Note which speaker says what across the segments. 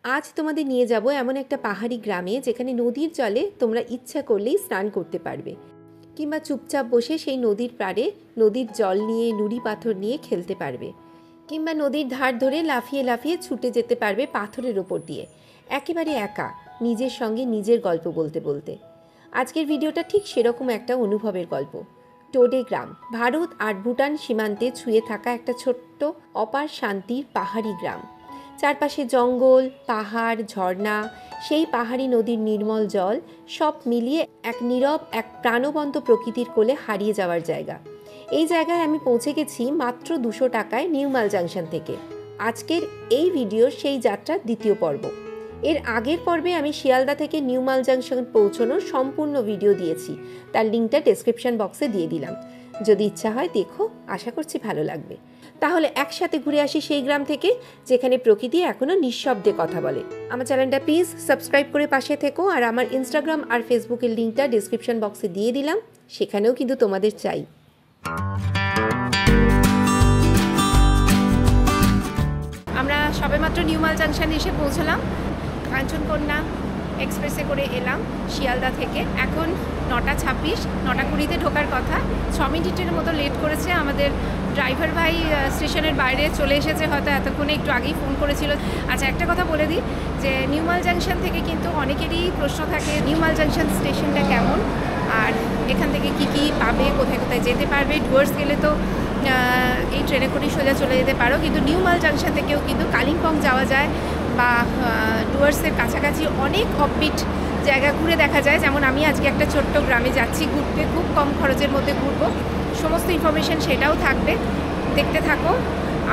Speaker 1: আজ তোমাদের নিয়ে যাব এমন একটা পাহাড়ি গ্রামে যেখানে নদীর জলে তোমরা ইচ্ছা করলেই স্নান করতে পারবে, কিংবা চুপচাপ বসে সেই নদীর পাড়ে নদীর জল নিয়ে নুড়ি পাথর নিয়ে খেলতে পারবে, কিংবা নদীর ধার ধরে লাফিয়ে লাফিয়ে ছুটে যেতে পারবে পাথরের ওপর দিয়ে, একেবারে একা নিজের সঙ্গে নিজের গল্প বলতে বলতে। আজকের ভিডিওটা ঠিক সেরকম একটা অনুভবের গল্প। টোডে গ্রাম ভারত আর ভুটান সীমান্তে ছুঁয়ে থাকা একটা ছোট্ট অপার শান্তির পাহাড়ি গ্রাম। চারপাশে জঙ্গল, পাহাড়, ঝর্ণা, সেই পাহাড়ি নদীর নির্মল জল সব মিলিয়ে এক নীরব, এক প্রাণবন্ত প্রকৃতির কোলে হারিয়ে যাওয়ার জায়গা। এই জায়গায় আমি পৌঁছে গেছি মাত্র 200 টাকায় নিউ মাল জাংশন থেকে। আজকের এই ভিডিওর সেই যাত্রার দ্বিতীয় পর্ব। এর আগের পর্বে আমি শিয়ালদা থেকে নিউ মাল জাংশন পৌঁছানোর সম্পূর্ণ ভিডিও দিয়েছি, তার লিঙ্কটা ডেসক্রিপশন বক্সে দিয়ে দিলাম। যদি ইচ্ছা হয় দেখো, আশা করছি ভালো লাগবে। তাহলে একসাথে ঘুরে আসি সেই গ্রাম থেকে, যেখানে প্রকৃতি এখনও নিঃশব্দে কথা বলে। আমার চ্যানেলটা প্লিজ সাবস্ক্রাইব করে পাশে থেকো, আর আমার ইনস্টাগ্রাম আর ফেসবুকের লিঙ্কটা ডেসক্রিপশন বক্সে দিয়ে দিলাম, সেখানেও কিন্তু তোমাদের চাই। আমরা সবেমাত্র নিউ মাল জাংশনে এসে পৌঁছলাম। কাঞ্চনকন্যা এক্সপ্রেসে করে এলাম শিয়ালদা থেকে। এখন 9:26, 9:20-তে ঢোকার কথা। 6 মিনিটের মতো লেট করেছে আমাদের ড্রাইভার ভাই। স্টেশনের বাইরে চলে এসেছে, হয়তো এতক্ষণে একটু আগেই ফোন করেছিল। আচ্ছা, একটা কথা বলে দিই যে নিউ মাল জাংশন থেকে কিন্তু অনেকেরই প্রশ্ন থাকে নিউ মাল জাংশন স্টেশনটা কেমন, আর এখান থেকে কি কি পাবে, কোথায় কোথায় যেতে পারবে। ডুয়ার্স গেলে তো এই ট্রেনে করেই সোজা চলে যেতে পারো, কিন্তু নিউ মাল জাংশন থেকেও কিন্তু কালিম্পং যাওয়া যায়, বা ডুয়ার্সের কাছাকাছি অনেক অফবিট জায়গা ঘুরে দেখা যায়। যেমন আমি আজকে একটা ছোট্ট গ্রামে যাচ্ছি ঘুরতে, খুব কম খরচের মধ্যে ঘুরবো। সমস্ত ইনফরমেশন সেটাও থাকবে, দেখতে থাকো।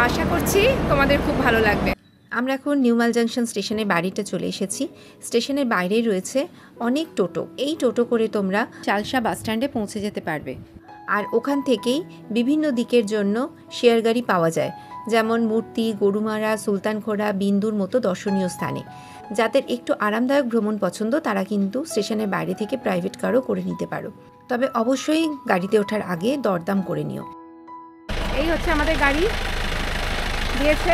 Speaker 1: আশা করছি তোমাদের খুব ভালো লাগবে। আমরা এখন নিউ মাল জাংশন স্টেশনের বাড়িতে চলে এসেছি। স্টেশনের বাইরেই রয়েছে অনেক টোটো। এই টোটো করে তোমরা চালসা বাস স্ট্যান্ডে পৌঁছে যেতে পারবে, আর ওখান থেকেই বিভিন্ন দিকের জন্য শেয়ার গাড়ি পাওয়া যায়, যেমন মূর্তি, গরুমারা, সুলতানখোড়া, বিন্দুর মতো দর্শনীয় স্থানে। যাদের একটু আরামদায়ক ভ্রমণ পছন্দ তারা কিন্তু স্টেশনের বাইরে থেকে প্রাইভেট কারও করে নিতে পারো, তবে অবশ্যই গাড়িতে ওঠার আগে দরদাম করে নিও। এই হচ্ছে আমাদের গাড়ি দিয়েছে,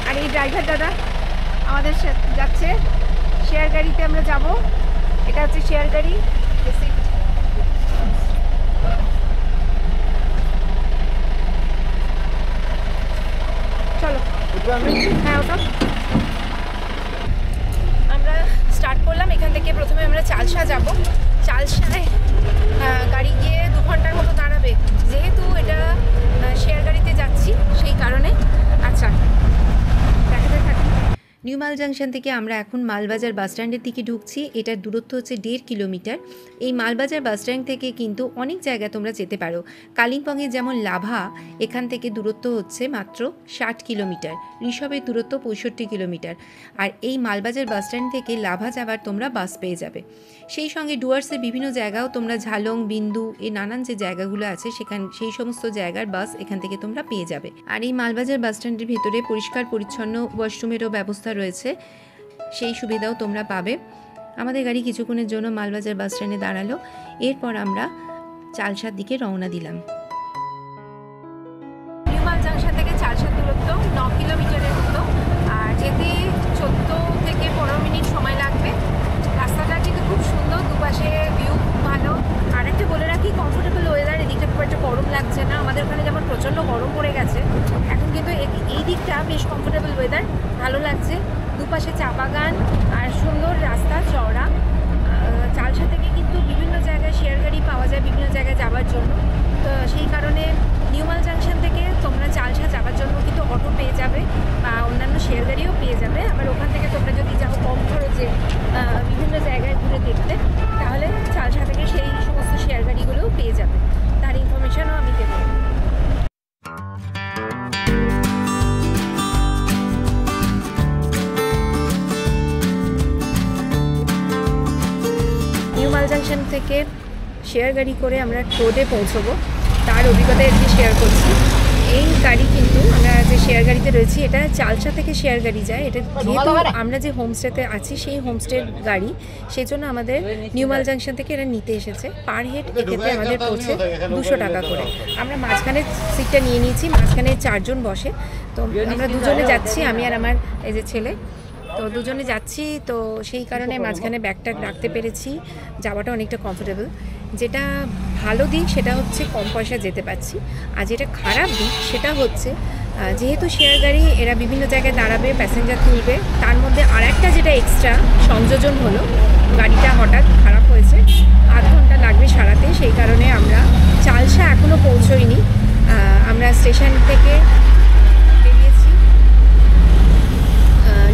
Speaker 1: আর এই ড্রাইভার দাদা আমাদের যাচ্ছে শেয়ার গাড়িতে। আমরা যাব, এটা হচ্ছে শেয়ার গাড়ি। চলো, হ্যাঁ ওটা আমরা স্টার্ট করলাম। এখান থেকে প্রথমে আমরা চালসা যাব। চালসায় গাড়ি গিয়ে 2 ঘন্টার মতো দাঁড়াবে, যেহেতু এটা শেয়ার গাড়িতে যাচ্ছি সেই কারণে। আচ্ছা, দেখাতে থাকি। নিউ মাল জাংশন থেকে আমরা এখন মালবাজার বাস স্ট্যান্ডের দিকে ঢুকছি। এটার দূরত্ব হচ্ছে 1.5 কিলোমিটার। এই মালবাজার বাস স্ট্যান্ড থেকে কিন্তু অনেক জায়গা তোমরা যেতে পারো। কালিম্পংয়ের যেমন লাভা, এখান থেকে দূরত্ব হচ্ছে মাত্র 60 কিলোমিটার। ঋষভের দূরত্ব 65 কিলোমিটার। আর এই মালবাজার বাস স্ট্যান্ড থেকে লাভা যাবার তোমরা বাস পেয়ে যাবে। সেই সঙ্গে ডুয়ার্সের বিভিন্ন জায়গাও তোমরা ঝালং, বিন্দু, এই নানান যে জায়গাগুলো আছে সেই সমস্ত জায়গার বাস এখান থেকে তোমরা পেয়ে যাবে। আর এই মালবাজার বাস স্ট্যান্ডের ভিতরে পরিষ্কার পরিচ্ছন্ন ওয়াশরুমেরও ব্যবস্থা রয়েছে, সেই সুবিধাও তোমরা পাবে। আমাদের গাড়ি কিছুক্ষণের জন্য মালবাজার বাস স্ট্যান্ডে দাঁড়ালো। এরপর আমরা চালসার দিকে রওনা দিলাম। নিউ মাল জাংশন থেকে চালসার দূরত্ব 9 কিলোমিটারের মতো, আর যেতে 14 থেকে 15 মিনিট সময় লাগবে। রাস্তাটা কিন্তু খুব সুন্দর, দুপাশে ভিউ খুব ভালো। আর একটা বলে রাখি, কমফোর্টেবল ওয়েদার। এদিকটা খুব একটা গরম লাগছে না। আমাদের ওখানে যেমন প্রচণ্ড গরম পড়ে গেছে, এখন কিন্তু এই দিকটা বেশ কমফোর্টেবল ওয়েদার, ভালো লাগছে। দুপাশে চা বাগান আর সুন্দর রাস্তা চওড়া। চালসা থেকে কিন্তু বিভিন্ন জায়গায় শেয়ার গাড়ি পাওয়া যায় বিভিন্ন জায়গায় যাওয়ার জন্য। তো সেই কারণে নিউ মাল জাংশন থেকে তোমরা চালসা যাওয়ার জন্য কিন্তু অটো পেয়ে যাবে, বা অন্যান্য শেয়ার গাড়িও পেয়ে যাবে। আবার ওখান থেকে তোমরা যদি যাও কম খরচে বিভিন্ন জায়গায় ঘুরে দেখতে, তাহলে চালসা থেকে সেই সমস্ত শেয়ার গাড়িগুলোও পেয়ে যাবে। তার ইনফরমেশনও আমি দেবো। নিউ মাল জাংশন থেকে শেয়ার গাড়ি করে আমরা টোডে পৌঁছবো, তার অভিজ্ঞতা এটি শেয়ার করছি। এই গাড়ি কিন্তু আমরা যে শেয়ার গাড়িতে রয়েছি, এটা চালসা থেকে শেয়ার গাড়ি যায়। এটা যেহেতু আমরা যে হোমস্টেতে আছি সেই হোমস্টের গাড়ি, সেই জন্য আমাদের নিউ মাল জাংশন থেকে এরা নিতে এসেছে। পার হেড এক্ষেত্রে আমাদের পড়ছে 200 টাকা করে। আমরা মাঝখানে সিটটা নিয়ে নিয়েছি, মাঝখানে 4 জন বসে। তো আমরা দুজনে যাচ্ছি, আমি আর আমার এই যে ছেলে। তো দুজনে যাচ্ছি, তো সেই কারণে মাঝখানে ব্যাগটা রাখতে পেরেছি, যাওয়াটা অনেকটা কমফোর্টেবল। যেটা ভালো দিক সেটা হচ্ছে কম পয়সা যেতে পারছি, আর যেটা খারাপ দিক সেটা হচ্ছে যেহেতু শেয়ার গাড়ি এরা বিভিন্ন জায়গায় দাঁড়াবে, প্যাসেঞ্জার তুলবে, তার মধ্যে আর একটা যেটা এক্সট্রা সংযোজন হলো, গাড়িটা হঠাৎ খারাপ হয়েছে, আধ ঘন্টা লাগবে সারাতে। সেই কারণে আমরা চালসা এখনও পৌঁছোইনি। আমরা স্টেশন থেকে বেরিয়েছি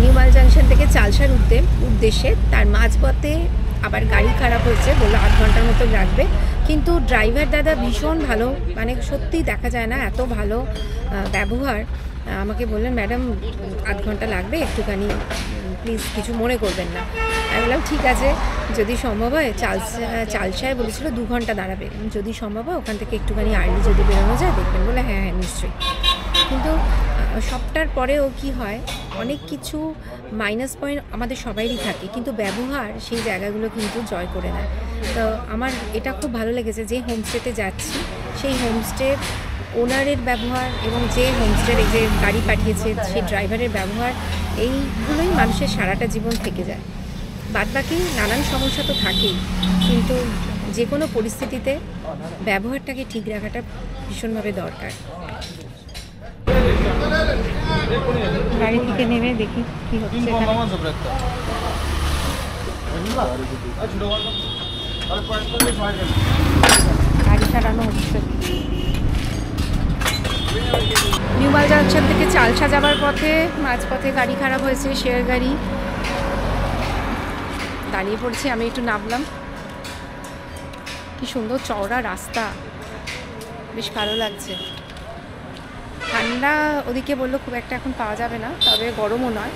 Speaker 1: নিউমাল জাংশন থেকে চালসার উদ্দেশ্যে, তার মাঝপথে আবার গাড়ি খারাপ হয়েছে, বললো আধ ঘন্টার মতো লাগবে। কিন্তু ড্রাইভার দাদা ভীষণ ভালো, মানে সত্যি দেখা যায় না এত ভালো ব্যবহার। আমাকে বললেন ম্যাডাম আধ ঘন্টা লাগবে, একটুখানি প্লিজ কিছু মনে করবেন না। আমি বললাম ঠিক আছে, যদি সম্ভব হয় চালসায় বলেছিল 2 ঘন্টা দাঁড়াবে, যদি সম্ভব হয় ওখান থেকে একটুখানি আর্লি যদি বেরোনো যায় দেখবেন। বলে হ্যাঁ হ্যাঁ নিশ্চয়ই। কিন্তু সবটার পরেও কি হয়, অনেক কিছু মাইনাস পয়েন্ট আমাদের সবাইরই থাকে, কিন্তু ব্যবহার সেই জায়গাগুলো কিন্তু জয় করে নেয়। তো আমার এটা খুব ভালো লেগেছে, যে হোমস্টেতে যাচ্ছি সেই হোমস্টের ওনারের ব্যবহার এবং যে হোমস্টের যে গাড়ি পাঠিয়েছে সেই ড্রাইভারের ব্যবহার, এইগুলোই মানুষের সারাটা জীবন থেকে যায়। বাদবাকি নানান সমস্যা তো থাকেই, কিন্তু যে কোনো পরিস্থিতিতে ব্যবহারটাকে ঠিক রাখাটা ভীষণভাবে দরকার। গাড়ি থেকে নেমে দেখি কি হচ্ছে। গাড়ি চালানো হচ্ছে। নিউমাল জাংশন থেকে চালসা যাবার পথে মাঝপথে গাড়ি খারাপ হয়েছে, শেয়ার গাড়ি দাঁড়িয়ে পড়ছে। আমি একটু নামলাম। কি সুন্দর চওড়া রাস্তা, বেশ ভালো লাগছে। ঠান্ডা ওদিকে বললো খুব একটা এখন পাওয়া যাবে না, তবে গরমও নয়।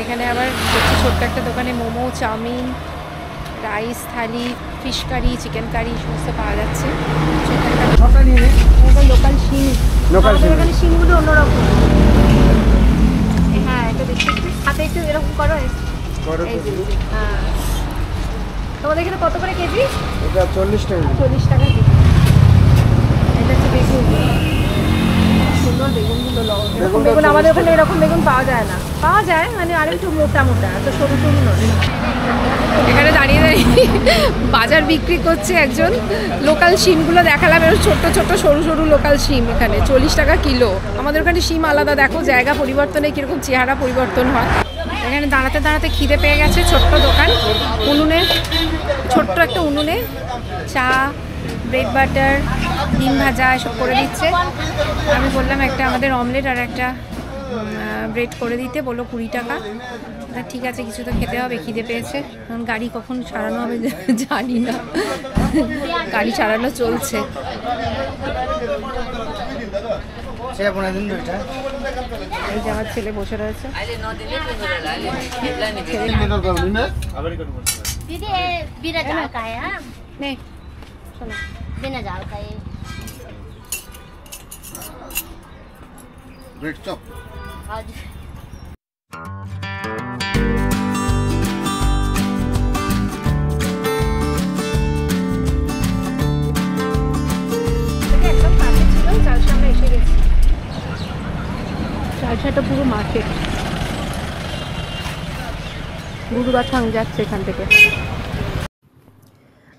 Speaker 1: এখানে আবার দেখছি ছোট্ট একটা দোকানে মোমো, চাউমিন, রাইস থালি, ফিশ কারি, চিকেন কারি সমস্ত পাওয়া যাচ্ছে। লোকাল শিম, এখানে শিমগুলো অন্যরকম। হ্যাঁ এটা দেখছি, হাতে একটু এরকম করো। হ্যাঁ তোমাদের এখানে কত করে কেজি? এটা 40 টাকা। 40 টাকা কেজি। এটা হচ্ছে বেগুন, সুন্দর বেগুনগুলো। বেগুন আমাদের ওখানে এরকম বেগুন পাওয়া যায় না, পাওয়া যায় মানে আর একটু মোটা মোটা, এত সরু সরু নয়। এখানে দাঁড়িয়ে দাঁড়িয়ে বাজার বিক্রি করছে একজন। লোকাল শিমগুলো দেখালাম, এর ছোট্ট ছোট্ট সরু সরু লোকাল শিম এখানে 40 টাকা কিলো। আমাদের ওখানে শিম আলাদা, দেখো জায়গা পরিবর্তনে কীরকম চেহারা পরিবর্তন হয়। এখানে দাঁড়াতে দাঁড়াতে খিদে পেয়ে গেছে। ছোট্ট দোকান, উনুনে, ছোট্ট একটা উনুনে চা, ব্রেড বাটার, ডিম ভাজা এসব করে দিচ্ছে। আমি বললাম একটা আমাদের অমলেট আর একটা ব্রেড করে দিতে, বললো 20 টাকা। ঠিক আছে, কিছু তো খেতে হবে, খিদে পেয়েছে। কারণ গাড়ি কখন সারানো হবে জানি না, গাড়ি সারানো চলছে। এই যে আমার ছেলে বসে রয়েছে।
Speaker 2: Bread chop.
Speaker 1: একদম কাছে ছিল, চালসা আমরা এসে গেছি। চালসাটা পুরো মার্কেট, গুরুবাথাং যাচ্ছে এখান থেকে।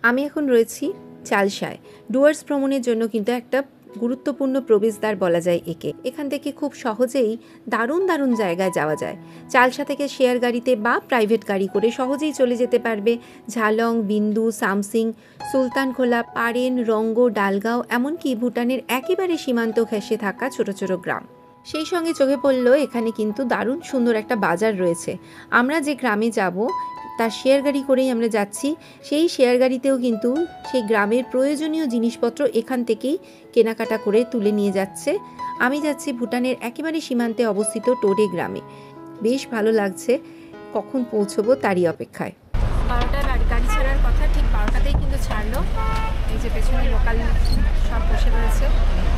Speaker 1: আমি এখন রয়েছি চালসায়। ডুয়ার্স ভ্রমণের জন্য কিন্তু একটা গুরুত্বপূর্ণ প্রবেশদ্বার বলা যায় একে। এখান থেকে খুব সহজেই দারুণ দারুণ জায়গায় যাওয়া যায়। চালসা থেকে শেয়ার গাড়িতে বা প্রাইভেট গাড়ি করে সহজেই চলে যেতে পারবে ঝালং, বিন্দু, সামসিং, সুলতানখোলা, পারেন, রঙ্গ, ডালগাঁও, এমনকি ভুটানের একেবারে সীমান্ত ঘেঁষে থাকা ছোট ছোট গ্রাম। সেই সঙ্গে চোখে পড়ল এখানে কিন্তু দারুণ সুন্দর একটা বাজার রয়েছে। আমরা যে গ্রামে যাব তার শেয়ার গাড়ি করেই আমরা যাচ্ছি। সেই শেয়ার গাড়িতেও কিন্তু সেই গ্রামের প্রয়োজনীয় জিনিসপত্র এখান থেকেই কেনাকাটা করে তুলে নিয়ে যাচ্ছে। আমি যাচ্ছি ভুটানের একেবারে সীমান্তে অবস্থিত টোরে গ্রামে। বেশ ভালো লাগছে, কখন পৌঁছবো তারই অপেক্ষায়। 12টায় গাড়ি ছাড়ার কথা, ঠিক 12টাতেই কিন্তু ছাড়লো। এই যে পেছনে লোকাল সব বসে রয়েছে,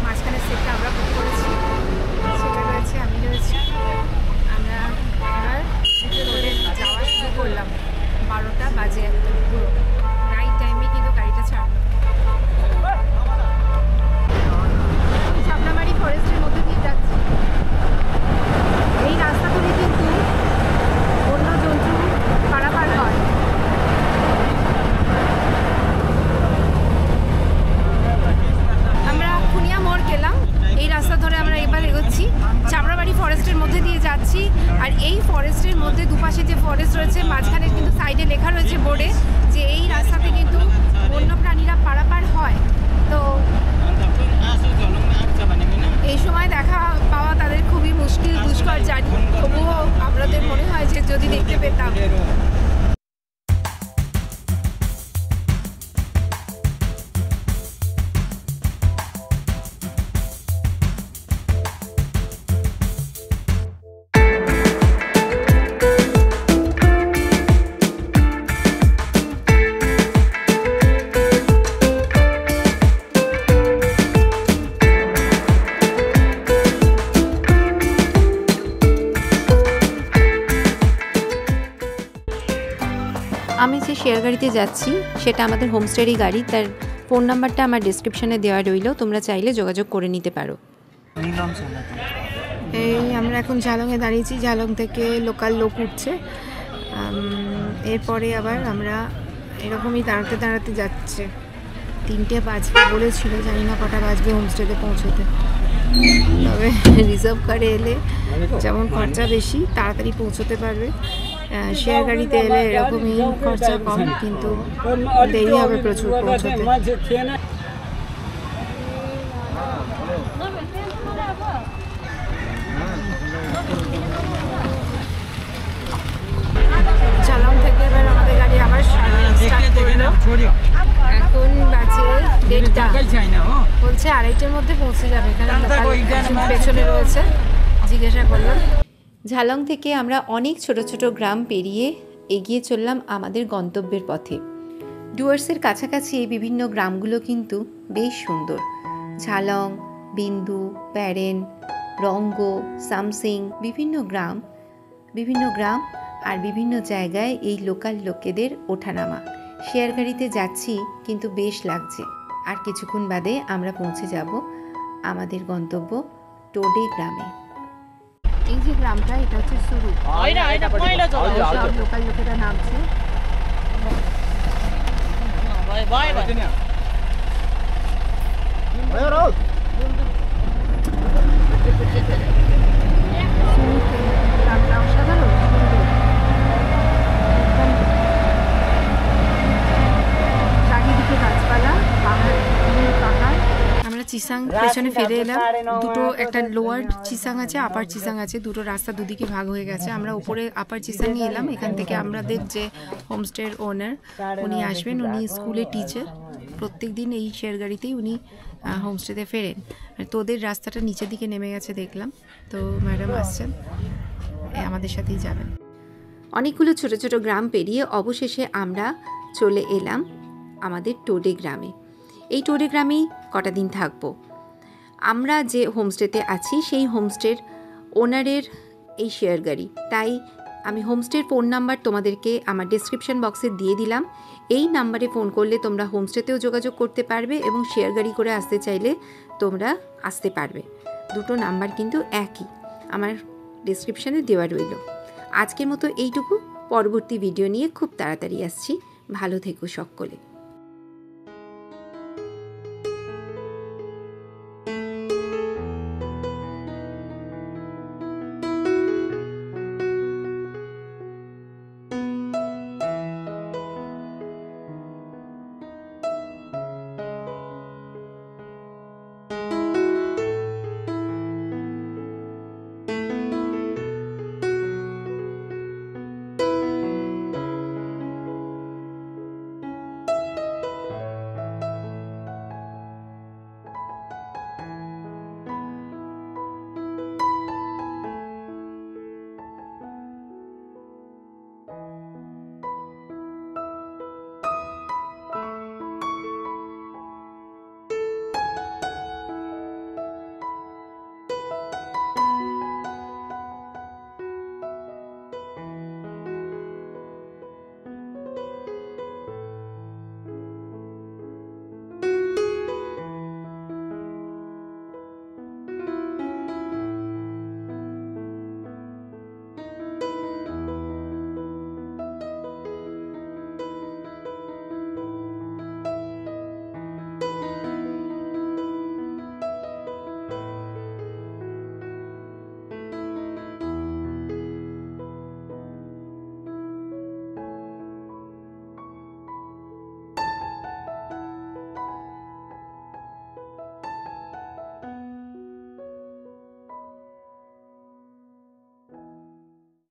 Speaker 1: মাঝখানে সেটটা আমরা বুক করেছি, সেটা রয়েছে, আমি রয়েছি। আমরা এবার রোডে যাওয়া শুরু করলাম। 12টা বাজে একদম, পুরো রাইট টাইমে কিন্তু গাড়িটা ছাড়লো। ছাপনামারি ফরেস্টের মধ্যে দিয়ে যাচ্ছি। এই রাস্তাগুলি কিন্তু অন্য রোডের দুপাশে যে ফরেস্ট রয়েছে, মাঝখানে কিন্তু সাইডে লেখা রয়েছে বোর্ডে যে এই রাস্তাতে কিন্তু বন্য প্রাণীরা পারাপার হয়। তো এই সময় দেখা পাওয়া তাদের খুবই মুশকিল, দুষ্কর জানি, তবুও আমাদের মনে হয় যে যদি দেখতে পেতাম। আমি যে শেয়ার গাড়িতে যাচ্ছি সেটা আমাদের হোমস্টেরই গাড়ি, তার ফোন নাম্বারটা আমার ডেসক্রিপশনে দেওয়া রইল, তোমরা চাইলে যোগাযোগ করে নিতে পারো। এই আমরা এখন ঝালংয়ে দাঁড়িয়েছি, ঝালং থেকে লোকাল লোক উঠছে, এরপরে আবার আমরা এরকমই দাঁড়াতে দাঁড়াতে যাচ্ছে। 3টে বাজবে বলেছিল, জানি না কটা বাজবে হোমস্টেতে পৌঁছতে। তবে রিজার্ভ করে এলে যেমন খরচা বেশি, তাড়াতাড়ি পৌঁছতে পারবে। শেয়ার গাড়িতে এলে এরকমই খরচা কম, কিন্তু দেরি হবে প্রচুর পৌঁছতে। ঝালং থেকে এবার আমাদের গাড়ি আবার স্টার্ট করলো। এখন বাজে 1:30, বলছে 2:30-এর মধ্যে পৌঁছে যাবে। এখানে পেছনে রয়েছে, জিজ্ঞাসা করলাম। ঝালং থেকে আমরা অনেক ছোট ছোট গ্রাম পেরিয়ে এগিয়ে চললাম আমাদের গন্তব্যের পথে। ডুয়ার্সের কাছাকাছি এই বিভিন্ন গ্রামগুলো কিন্তু বেশ সুন্দর। ঝালং, বিন্দু, প্যারেন, রঙ্গ, সামসিং, বিভিন্ন গ্রাম আর বিভিন্ন জায়গায় এই লোকাল লোকেদের ওঠানামা। শেয়ার গাড়িতে যাচ্ছি কিন্তু বেশ লাগছে। আর কিছুক্ষণ বাদে আমরা পৌঁছে যাব আমাদের গন্তব্য টোডে গ্রামে। এই যে গ্রামটা, এটা হচ্ছে শুরু, সব লোকাল লোকেরা নামছে। গ্রামটা অসাধারণ সুন্দর, চারিদিকে গাছপালা, পাহাড়। আমরা চিসাং পেছনে ফিরে এলাম। দুটো, একটা লোয়ার চিসাং আছে, আপার চিসাং আছে, দুটো রাস্তা দুদিকে ভাগ হয়ে গেছে। আমরা উপরে আপার চিসাংয়ে এলাম। এখান থেকে আমাদের যে হোমস্টের ওনার উনি আসবেন, উনি স্কুলের টিচার, প্রত্যেক দিন এই শেয়ার গাড়িতেই উনি হোমস্টেতে ফেরেন। আর তোদের রাস্তাটা নিচের দিকে নেমে গেছে দেখলাম, তো ম্যাডাম আসছেন, আমাদের সাথেই যাবেন। অনেকগুলো ছোট ছোট গ্রাম পেরিয়ে অবশেষে আমরা চলে এলাম আমাদের টোডে গ্রামে। এই টোডে গ্রামেই কটা দিন থাকবো। আমরা যে হোমস্টেতে আছি সেই হোমস্টের ওনারের এই শেয়ার গাড়ি, তাই আমি হোমস্টের ফোন নাম্বার তোমাদেরকে আমার ডেসক্রিপশন বক্সে দিয়ে দিলাম। এই নাম্বারে ফোন করলে তোমরা হোমস্টেতেও যোগাযোগ করতে পারবে এবং শেয়ার গাড়ি করে আসতে চাইলে তোমরা আসতে পারবে। দুটো নাম্বার কিন্তু একই, আমার ডেসক্রিপশনে দেওয়া রইল। আজকের মতো এইটুকু, পরবর্তী ভিডিও নিয়ে খুব তাড়াতাড়ি আসছি। ভালো থেকো সকলে।